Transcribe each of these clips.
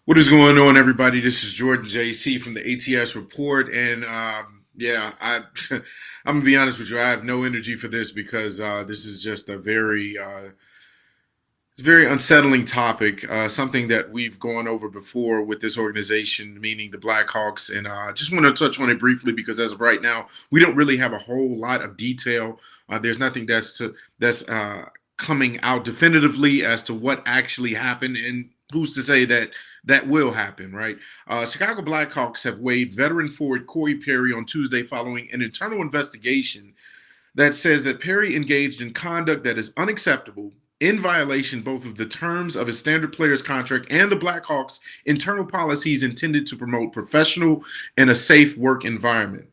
What is going on, everybody? This is Jordan JC from the ATS Report, and I'm gonna be honest with you. I have no energy for this because this is just a very unsettling topic. Something that we've gone over before with this organization, meaning the Blackhawks, and just want to touch on it briefly because as of right now, we don't really have a whole lot of detail. There's nothing that's coming out definitively as to what actually happened, and who's to say that that will happen, right? Chicago Blackhawks have waived veteran forward Corey Perry on Tuesday following an internal investigation that says that Perry engaged in conduct that is unacceptable in violation both of the terms of his standard players contract and the Blackhawks internal policies intended to promote professional and a safe work environment.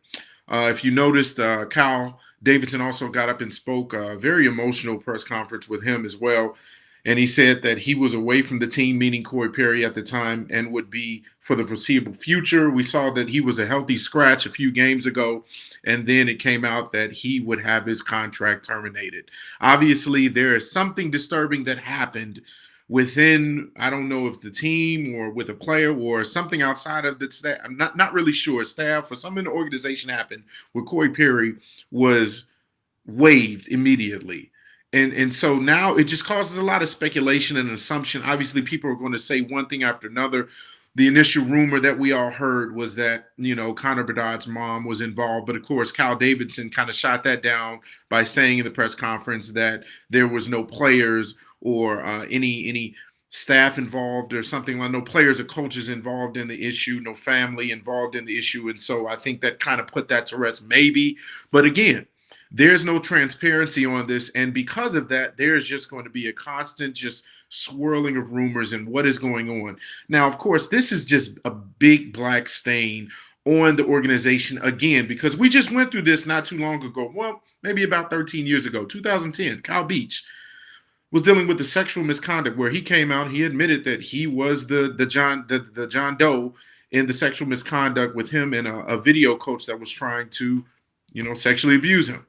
If you noticed, Kyle Davidson also got up and spoke a very emotional press conference with him as well. And he said that he was away from the team, meaning Corey Perry at the time, and would be for the foreseeable future. We saw that he was a healthy scratch a few games ago, and then it came out that he would have his contract terminated. Obviously, there is something disturbing that happened within, I don't know if the team or with a player or something outside of the staff. I'm not really sure. Staff or something in the organization happened where Corey Perry was waived immediately. And so now it just causes a lot of speculation and assumption. Obviously, people are going to say one thing after another. The initial rumor that we all heard was that, Connor Bedard's mom was involved. But of course, Kyle Davidson kind of shot that down by saying in the press conference that there was no players or any staff involved or something like no players or coaches involved in the issue, no family involved in the issue. And so I think that kind of put that to rest, maybe. But again, there's no transparency on this. And because of that, there's just going to be a constant just swirling of rumors and what is going on. Now, of course, this is just a big black stain on the organization again, because we just went through this not too long ago. Well, maybe about 13 years ago, 2010, Kyle Beach was dealing with the sexual misconduct where he came out, he admitted that he was the John Doe in the sexual misconduct with him and a video coach that was trying to, sexually abuse him,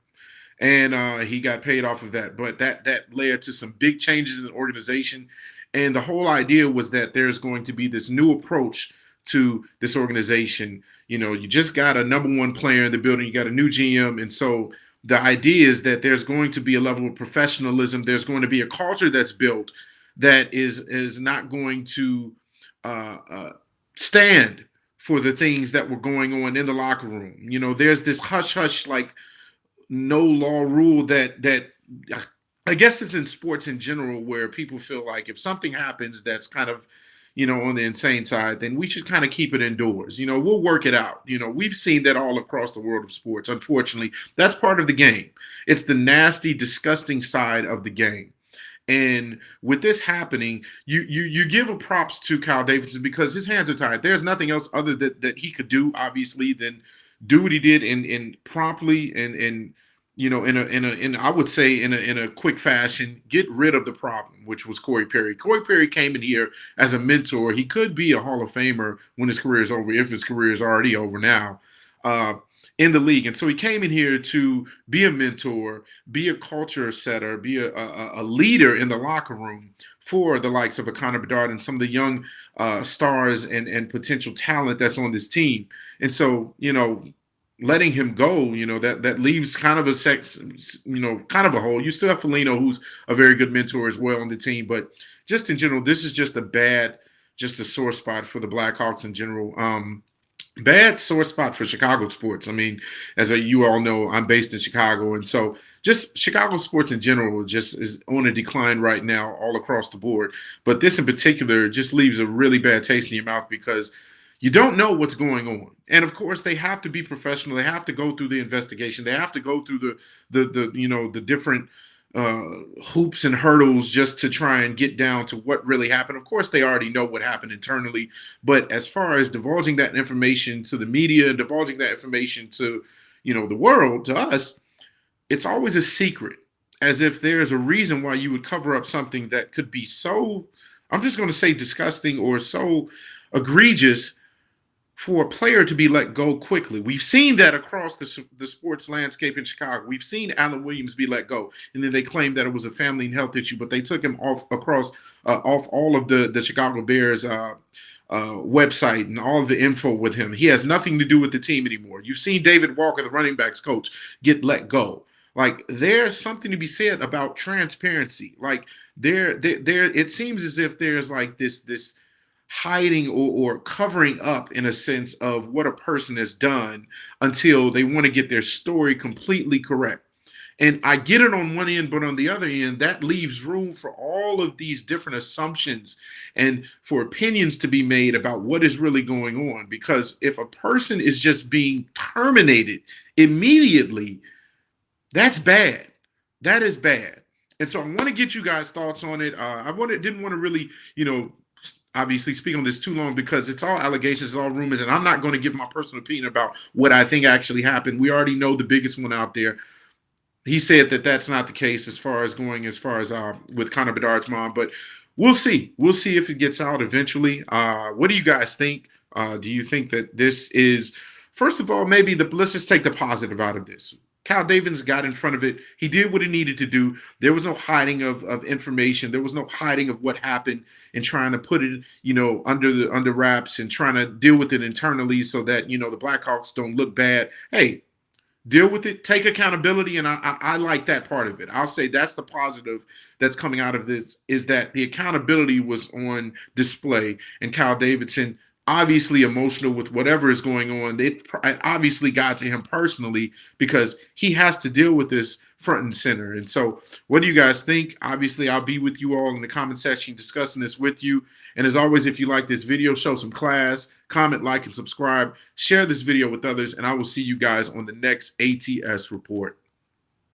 and he got paid off of that. But that led to some big changes in the organization, and the whole idea was that there's going to be this new approach to this organization. You just got a number one player in the building, you got a new GM, and so the idea is that there's going to be a level of professionalism. There's going to be a culture that's built that is not going to stand for the things that were going on in the locker room. There's this hush hush like no law rule that I guess it's in sports in general where people feel like if something happens that's kind of on the insane side, then we should kind of keep it indoors. We'll work it out. We've seen that all across the world of sports. Unfortunately, that's part of the game. It's the nasty, disgusting side of the game. And with this happening, you give a props to Kyle Davidson because his hands are tied. There's nothing else other that he could do, obviously, than do what he did in promptly and in I would say in a quick fashion, get rid of the problem, which was Corey Perry. Corey Perry came in here as a mentor. He could be a Hall of Famer when his career is over, if his career is already over now. In the league. And so he came in here to be a mentor, be a culture setter, be a leader in the locker room for the likes of a Connor Bedard and some of the young stars and potential talent that's on this team. And so, letting him go, that leaves kind of kind of a hole. You still have Foligno, who's a very good mentor as well on the team. But just in general, this is just just a sore spot for the Blackhawks in general. Bad sore spot for Chicago sports. I mean, you all know, I'm based in Chicago, and so just Chicago sports in general just is on a decline right now all across the board. But this in particular just leaves a really bad taste in your mouth because you don't know what's going on. And of course, they have to be professional. They have to go through the investigation. They have to go through the different hoops and hurdles just to try and get down to what really happened. Of course, they already know what happened internally, but as far as divulging that information to the media and divulging that information to, the world, to us, it's always a secret, as if there's a reason why you would cover up something that could be so, I'm just going to say disgusting or so egregious for a player to be let go quickly. We've seen that across the sports landscape in Chicago. We've seen Allen Williams be let go, and then they claimed that it was a family and health issue, but they took him off all of the Chicago Bears website and all of the info with him. He has nothing to do with the team anymore. You've seen David Walker, the running backs coach, get let go. Like, there's something to be said about transparency. Like, there it seems as if there's like this hiding or covering up in a sense of what a person has done until they want to get their story completely correct. And I get it on one end, but on the other end, that leaves room for all of these different assumptions and for opinions to be made about what is really going on. Because if a person is just being terminated immediately, that's bad. That is bad. And so I want to get you guys' thoughts on it. Didn't want to really, obviously speak on this too long because it's all allegations, it's all rumors, and I'm not going to give my personal opinion about what I think actually happened. We already know the biggest one out there. He said that that's not the case as far as with Connor Bedard's mom, but we'll see. We'll see if it gets out eventually. What do you guys think? Do you think that this is, first of all, let's just take the positive out of this. Kyle Davidson got in front of it. He did what he needed to do. There was no hiding of information. There was no hiding of what happened and trying to put it, under wraps and trying to deal with it internally so that, the Blackhawks don't look bad. Hey, deal with it, take accountability, and I like that part of it. I'll say that's the positive that's coming out of this, is that the accountability was on display, and Kyle Davidson, obviously emotional with whatever is going on. It obviously got to him personally because he has to deal with this front and center. And so what do you guys think? Obviously, I'll be with you all in the comment section discussing this with you. And as always, if you like this video, show some class, comment, like, and subscribe. Share this video with others, and I will see you guys on the next ATS report.